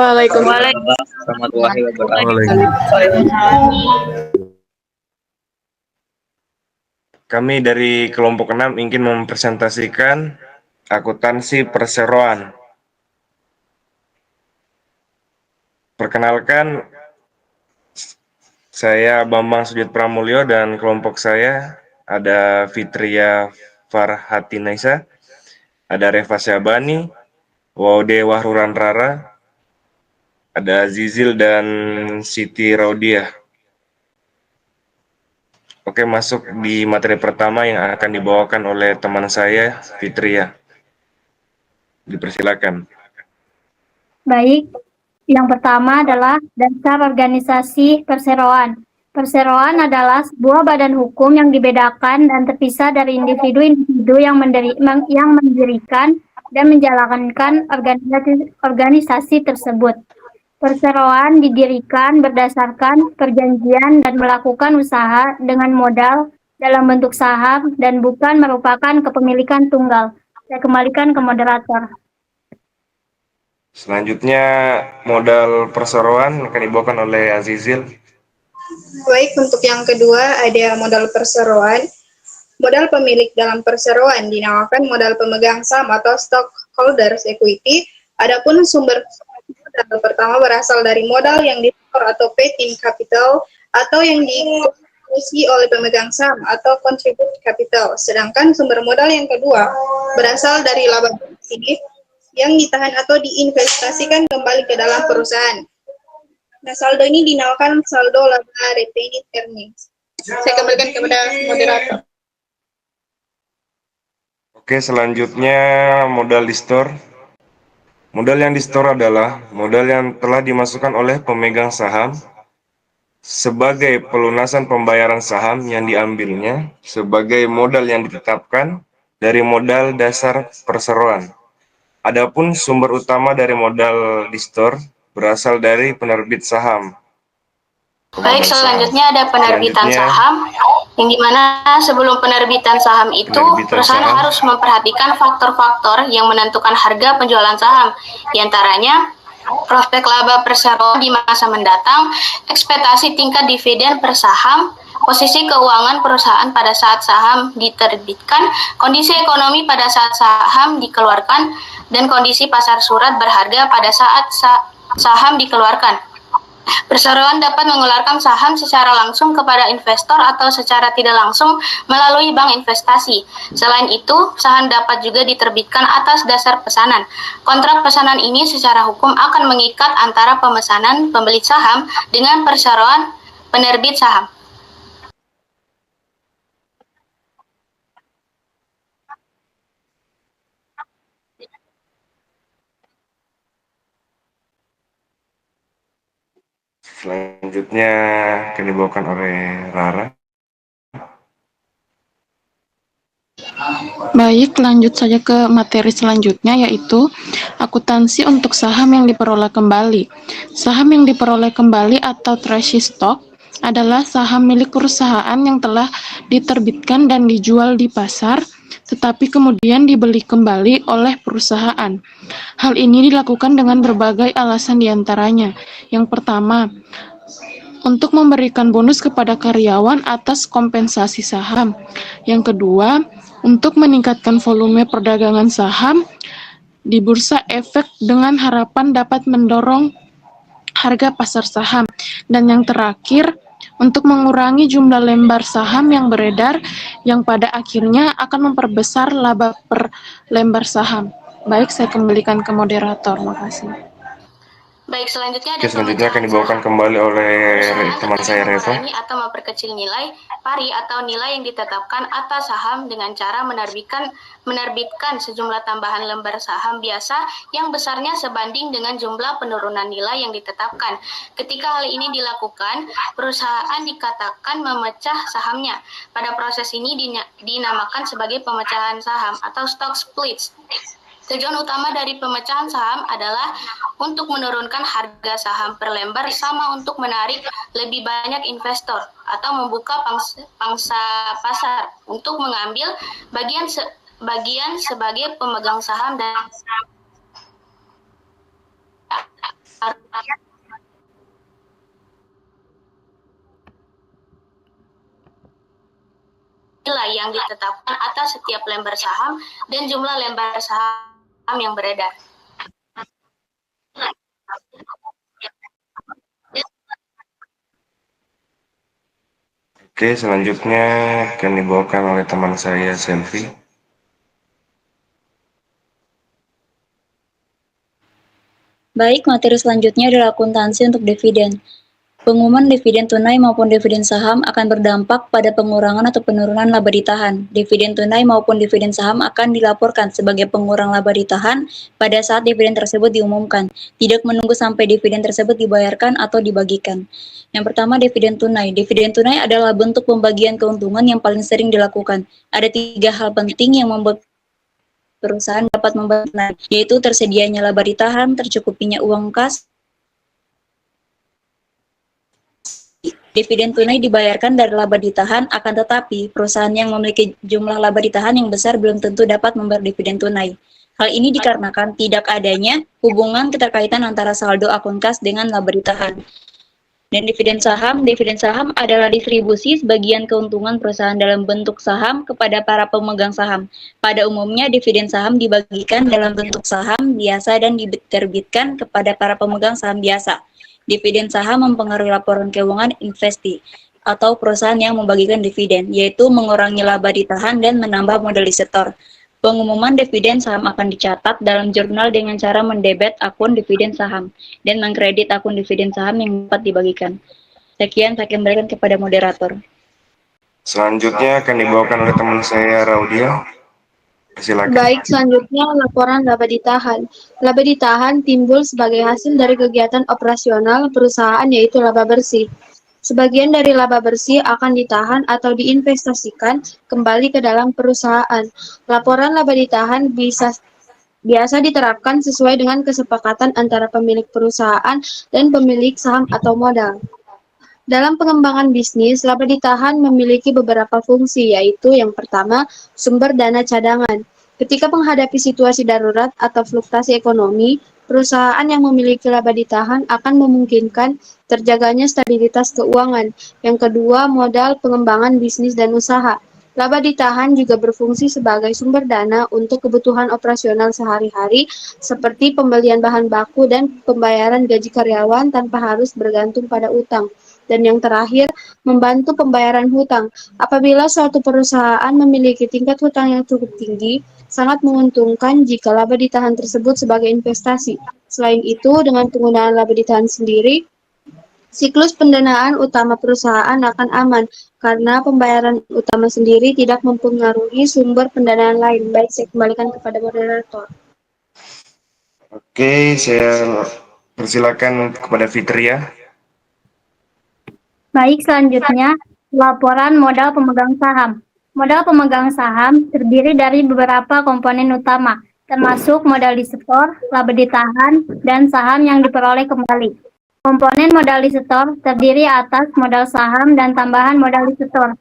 Waalaikumsalam. warahmatullahi Kami dari kelompok 6 ingin mempresentasikan akuntansi perseroan. Perkenalkan, saya Bambang Sujud Pramulyo dan kelompok saya ada Fitria Farhatinaisa, ada Reva Syabani, Waude Wahruran Rara, ada Zizil dan Siti Raudiah. Oke, masuk di materi pertama yang akan dibawakan oleh teman saya, Fitria. Dipersilakan. Baik, yang pertama adalah dasar organisasi perseroan. Perseroan adalah sebuah badan hukum yang dibedakan dan terpisah dari individu-individu yang mendirikan dan menjalankan organisasi tersebut. Perseroan didirikan berdasarkan perjanjian dan melakukan usaha dengan modal dalam bentuk saham dan bukan merupakan kepemilikan tunggal. Saya kembalikan ke moderator. Selanjutnya, modal perseroan akan dibawakan oleh Azizil. Baik, untuk yang kedua ada modal perseroan. Modal pemilik dalam perseroan dinamakan modal pemegang saham atau stockholders equity. Adapun sumber modal pertama berasal dari modal yang disetor atau paid in capital atau yang diisi oleh pemegang saham atau contribute capital. Sedangkan sumber modal yang kedua berasal dari laba bersih yang ditahan atau diinvestasikan kembali ke dalam perusahaan. Nah, saldo ini dinamakan saldo laba retained earnings. Saya kembalikan kepada moderator. Oke, selanjutnya modal di store. Modal yang di store adalah modal yang telah dimasukkan oleh pemegang saham sebagai pelunasan pembayaran saham yang diambilnya sebagai modal yang ditetapkan dari modal dasar perseroan. Adapun sumber utama dari modal di store berasal dari penerbit saham. Baik, selanjutnya ada penerbitan saham, yang dimana sebelum penerbitan saham itu, perusahaan harus memperhatikan faktor-faktor yang menentukan harga penjualan saham, diantaranya prospek laba perseroan di masa mendatang, ekspektasi tingkat dividen per saham, posisi keuangan perusahaan pada saat saham diterbitkan, kondisi ekonomi pada saat saham dikeluarkan, dan kondisi pasar surat berharga pada saat saham dikeluarkan. Perseroan dapat mengeluarkan saham secara langsung kepada investor atau secara tidak langsung melalui bank investasi. Selain itu, saham dapat juga diterbitkan atas dasar pesanan. Kontrak pesanan ini secara hukum akan mengikat antara pemesanan pembeli saham dengan perseroan penerbit saham. Selanjutnya akan dibawakan oleh Rara. Baik, lanjut saja ke materi selanjutnya, yaitu akuntansi untuk saham yang diperoleh kembali. Saham yang diperoleh kembali atau treasury stock adalah saham milik perusahaan yang telah diterbitkan dan dijual di pasar, tetapi kemudian dibeli kembali oleh perusahaan. Hal ini dilakukan dengan berbagai alasan diantaranya. Yang pertama, untuk memberikan bonus kepada karyawan atas kompensasi saham. Yang kedua, untuk meningkatkan volume perdagangan saham di Bursa Efek dengan harapan dapat mendorong harga pasar saham. Dan yang terakhir, untuk mengurangi jumlah lembar saham yang beredar yang pada akhirnya akan memperbesar laba per lembar saham. Baik, saya kembalikan ke moderator. Makasih. Baik, selanjutnya ada Selanjutnya akan dibawakan kembali oleh teman saya Reva. Atau memperkecil nilai pari atau nilai yang ditetapkan atas saham dengan cara menerbitkan sejumlah tambahan lembar saham biasa yang besarnya sebanding dengan jumlah penurunan nilai yang ditetapkan. Ketika hal ini dilakukan, perusahaan dikatakan memecah sahamnya. Pada proses ini dinamakan sebagai pemecahan saham atau stock splits. Tujuan utama dari pemecahan saham adalah untuk menurunkan harga saham per lembar sama untuk menarik lebih banyak investor atau membuka pangsa pasar untuk mengambil bagian sebagai pemegang saham dan nilai yang ditetapkan atas setiap lembar saham dan jumlah lembar saham yang beredar. Oke, selanjutnya akan dibawakan oleh teman saya, Selvi. Baik, materi selanjutnya adalah akuntansi untuk dividen. Pengumuman dividen tunai maupun dividen saham akan berdampak pada pengurangan atau penurunan laba ditahan. Dividen tunai maupun dividen saham akan dilaporkan sebagai pengurang laba ditahan pada saat dividen tersebut diumumkan, tidak menunggu sampai dividen tersebut dibayarkan atau dibagikan. Yang pertama, dividen tunai. Dividen tunai adalah bentuk pembagian keuntungan yang paling sering dilakukan. Ada 3 hal penting yang membuat perusahaan dapat membayar, yaitu tersedianya laba ditahan, tercukupinya uang kas. Dividen tunai dibayarkan dari laba ditahan, akan tetapi perusahaan yang memiliki jumlah laba ditahan yang besar belum tentu dapat membayar dividen tunai. Hal ini dikarenakan tidak adanya hubungan keterkaitan antara saldo akun kas dengan laba ditahan. Dan dividen saham adalah distribusi sebagian keuntungan perusahaan dalam bentuk saham kepada para pemegang saham. Pada umumnya, dividen saham dibagikan dalam bentuk saham biasa dan diterbitkan kepada para pemegang saham biasa. Dividen saham mempengaruhi laporan keuangan investasi atau perusahaan yang membagikan dividen, yaitu mengurangi laba ditahan dan menambah modal disetor. Pengumuman dividen saham akan dicatat dalam jurnal dengan cara mendebet akun dividen saham dan mengkredit akun dividen saham yang dapat dibagikan. Sekian, saya kembalikan kepada moderator. Selanjutnya akan dibawakan oleh teman saya, Raudia. Silakan. Baik, selanjutnya laporan laba ditahan. Laba ditahan timbul sebagai hasil dari kegiatan operasional perusahaan, yaitu laba bersih. Sebagian dari laba bersih akan ditahan atau diinvestasikan kembali ke dalam perusahaan. Laporan laba ditahan biasa diterapkan sesuai dengan kesepakatan antara pemilik perusahaan dan pemilik saham atau modal. Dalam pengembangan bisnis, laba ditahan memiliki beberapa fungsi, yaitu yang pertama, sumber dana cadangan. Ketika menghadapi situasi darurat atau fluktuasi ekonomi, perusahaan yang memiliki laba ditahan akan memungkinkan terjaganya stabilitas keuangan. Yang kedua, modal pengembangan bisnis dan usaha. Laba ditahan juga berfungsi sebagai sumber dana untuk kebutuhan operasional sehari-hari, seperti pembelian bahan baku dan pembayaran gaji karyawan tanpa harus bergantung pada utang. Dan yang terakhir, membantu pembayaran hutang. Apabila suatu perusahaan memiliki tingkat hutang yang cukup tinggi, sangat menguntungkan jika laba ditahan tersebut sebagai investasi. Selain itu, dengan penggunaan laba ditahan sendiri, siklus pendanaan utama perusahaan akan aman, karena pembayaran utama sendiri tidak mempengaruhi sumber pendanaan lain. Baik, saya kembalikan kepada moderator. Oke, saya persilakan kepada Fitria. Baik, selanjutnya laporan modal pemegang saham. Modal pemegang saham terdiri dari beberapa komponen utama, termasuk modal disetor, laba ditahan, dan saham yang diperoleh kembali. Komponen modal disetor terdiri atas modal saham dan tambahan modal disetor.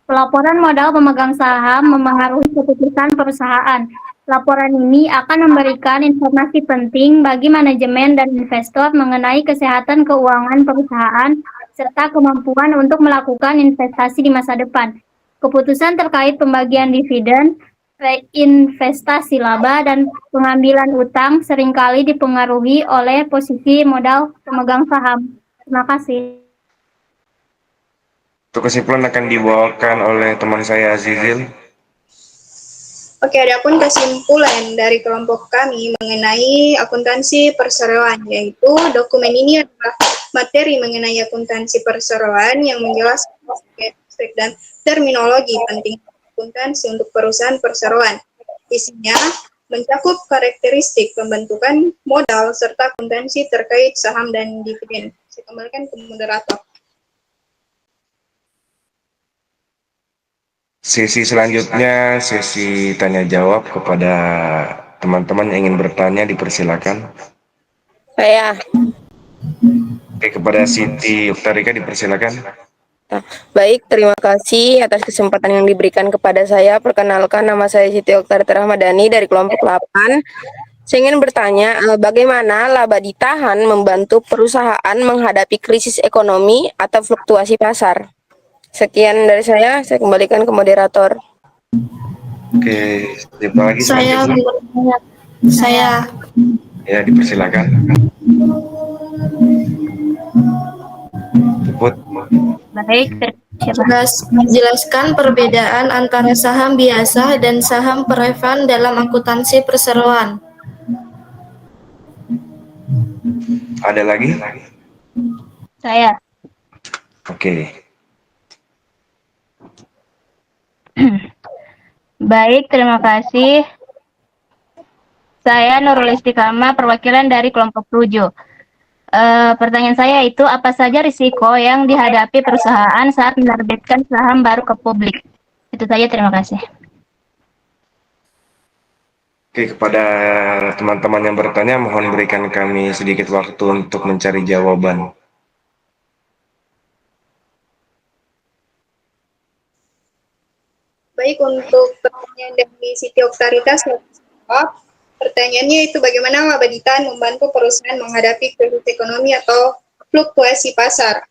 Pelaporan modal pemegang saham memengaruhi keputusan perusahaan. Laporan ini akan memberikan informasi penting bagi manajemen dan investor mengenai kesehatan keuangan perusahaan serta kemampuan untuk melakukan investasi di masa depan. Keputusan terkait pembagian dividen, reinvestasi laba, dan pengambilan utang seringkali dipengaruhi oleh posisi modal pemegang saham. Terima kasih. Untuk kesimpulan akan dibawakan oleh teman saya, Azizil. Oke, adapun kesimpulan dari kelompok kami mengenai akuntansi perseroan, yaitu dokumen ini adalah materi mengenai akuntansi perseroan yang menjelaskan aspek dan terminologi penting akuntansi untuk perusahaan perseroan. Isinya mencakup karakteristik pembentukan modal serta akuntansi terkait saham dan dividen. Saya kembalikan ke moderator. Sesi selanjutnya, sesi tanya jawab kepada teman-teman yang ingin bertanya, dipersilakan. Saya. Oke, kepada Siti Oktarika dipersilakan. Baik, terima kasih atas kesempatan yang diberikan kepada saya. Perkenalkan, nama saya Siti Oktarika Rahmadani dari kelompok 8. Saya ingin bertanya, bagaimana laba ditahan membantu perusahaan menghadapi krisis ekonomi atau fluktuasi pasar? Sekian dari saya kembalikan ke moderator. Oke, siapa lagi Saya, selanjutnya? saya. Ya, dipersilakan. Puput. Baik, siapa? Menjelaskan perbedaan antara saham biasa dan saham preferred dalam akuntansi perseroan. Ada lagi? Saya. Oke. Baik, terima kasih. Saya Nurul Istiqamah, perwakilan dari kelompok 7. Pertanyaan saya itu, apa saja risiko yang dihadapi perusahaan saat menerbitkan saham baru ke publik? Itu saja, terima kasih. Oke, kepada teman-teman yang bertanya, mohon berikan kami sedikit waktu untuk mencari jawaban. Baik, untuk pertanyaan dari Siti Oktaritas, pertanyaannya itu bagaimana laba ditahan membantu perusahaan menghadapi krisis ekonomi atau fluktuasi pasar.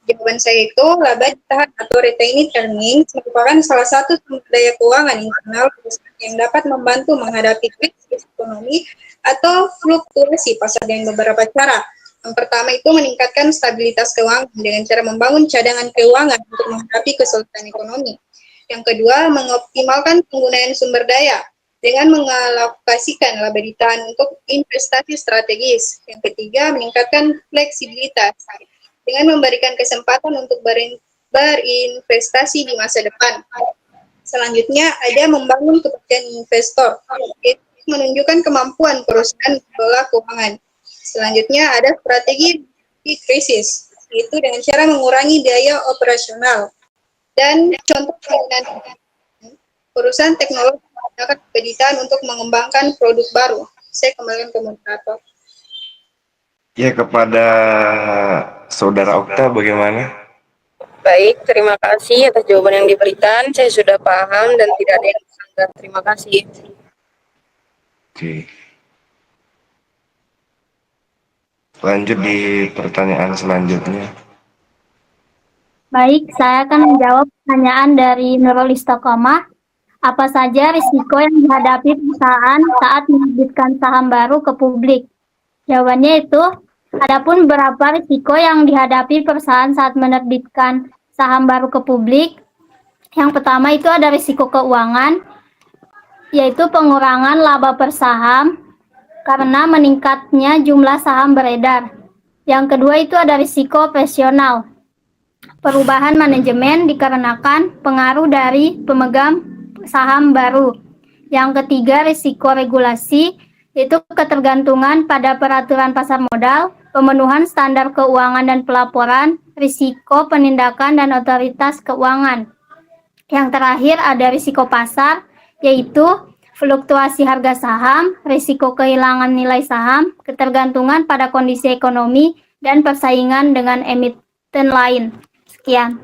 Jawaban saya itu, laba ditahan atau retained earnings merupakan salah satu sumber daya keuangan internal perusahaan yang dapat membantu menghadapi krisis ekonomi atau fluktuasi pasar dengan beberapa cara. Yang pertama itu meningkatkan stabilitas keuangan dengan cara membangun cadangan keuangan untuk menghadapi kesulitan ekonomi. Yang kedua, mengoptimalkan penggunaan sumber daya dengan mengalokasikan laba ditahan untuk investasi strategis. Yang ketiga, meningkatkan fleksibilitas dengan memberikan kesempatan untuk berinvestasi di masa depan. Selanjutnya, ada membangun kepercayaan investor, yaitu menunjukkan kemampuan perusahaan mengelola keuangan. Selanjutnya, ada strategi krisis, yaitu dengan cara mengurangi biaya operasional. Dan contoh penggunaan perusahaan teknologi menggunakan kredit untuk mengembangkan produk baru. Saya kembalikan ke moderator. Ya, kepada Saudara Okta bagaimana? Baik, terima kasih atas jawaban yang diberikan. Saya sudah paham dan tidak ada yang disanggah. Terima kasih. Oke. Lanjut di pertanyaan selanjutnya. Baik, saya akan menjawab pertanyaan dari Nurul Istiqamah. Apa saja risiko yang dihadapi perusahaan saat menerbitkan saham baru ke publik? Jawabannya itu, adapun beberapa risiko yang dihadapi perusahaan saat menerbitkan saham baru ke publik. Yang pertama itu ada risiko keuangan, yaitu pengurangan laba per saham karena meningkatnya jumlah saham beredar. Yang kedua itu ada risiko operasional, perubahan manajemen dikarenakan pengaruh dari pemegang saham baru. Yang ketiga, risiko regulasi, yaitu ketergantungan pada peraturan pasar modal, pemenuhan standar keuangan dan pelaporan, risiko penindakan dan otoritas keuangan. Yang terakhir ada risiko pasar, yaitu fluktuasi harga saham, risiko kehilangan nilai saham, ketergantungan pada kondisi ekonomi, dan persaingan dengan emiten lain. Sekian.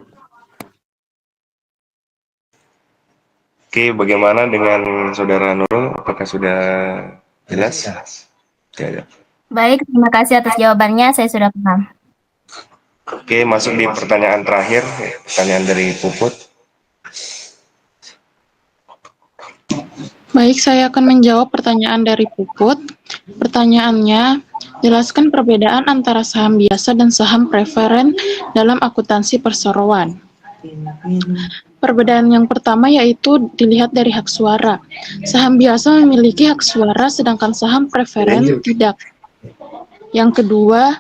Oke, bagaimana dengan Saudara Nurul? Apakah sudah jelas? Ya. Baik, terima kasih atas jawabannya. Saya sudah paham. Oke, masuk di pertanyaan terakhir, pertanyaan dari Puput. Baik, saya akan menjawab pertanyaan dari Puput. Pertanyaannya, jelaskan perbedaan antara saham biasa dan saham preferen dalam akuntansi perseroan. Perbedaan yang pertama yaitu dilihat dari hak suara. Saham biasa memiliki hak suara, sedangkan saham preferen tidak. Yang kedua,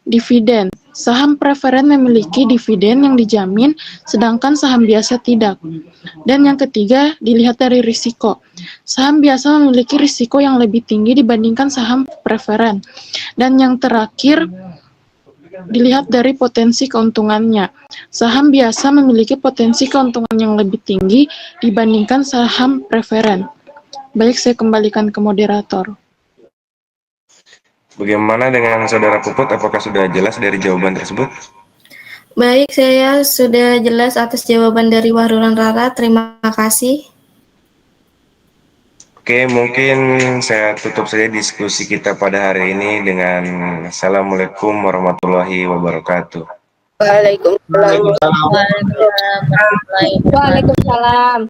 dividen. Saham preferen memiliki dividen yang dijamin, sedangkan saham biasa tidak. Dan yang ketiga, dilihat dari risiko. Saham biasa memiliki risiko yang lebih tinggi dibandingkan saham preferen. Dan yang terakhir, dilihat dari potensi keuntungannya. Saham biasa memiliki potensi keuntungan yang lebih tinggi dibandingkan saham preferen. Baik, saya kembalikan ke moderator. Bagaimana dengan Saudara Puput? Apakah sudah jelas dari jawaban tersebut? Baik, saya sudah jelas atas jawaban dari Wahrulan Rara. Terima kasih. Oke, mungkin saya tutup saja diskusi kita pada hari ini dengan Assalamualaikum warahmatullahi wabarakatuh. Waalaikumsalam. Waalaikumsalam warahmatullahi wabarakatuh. Waalaikumsalam.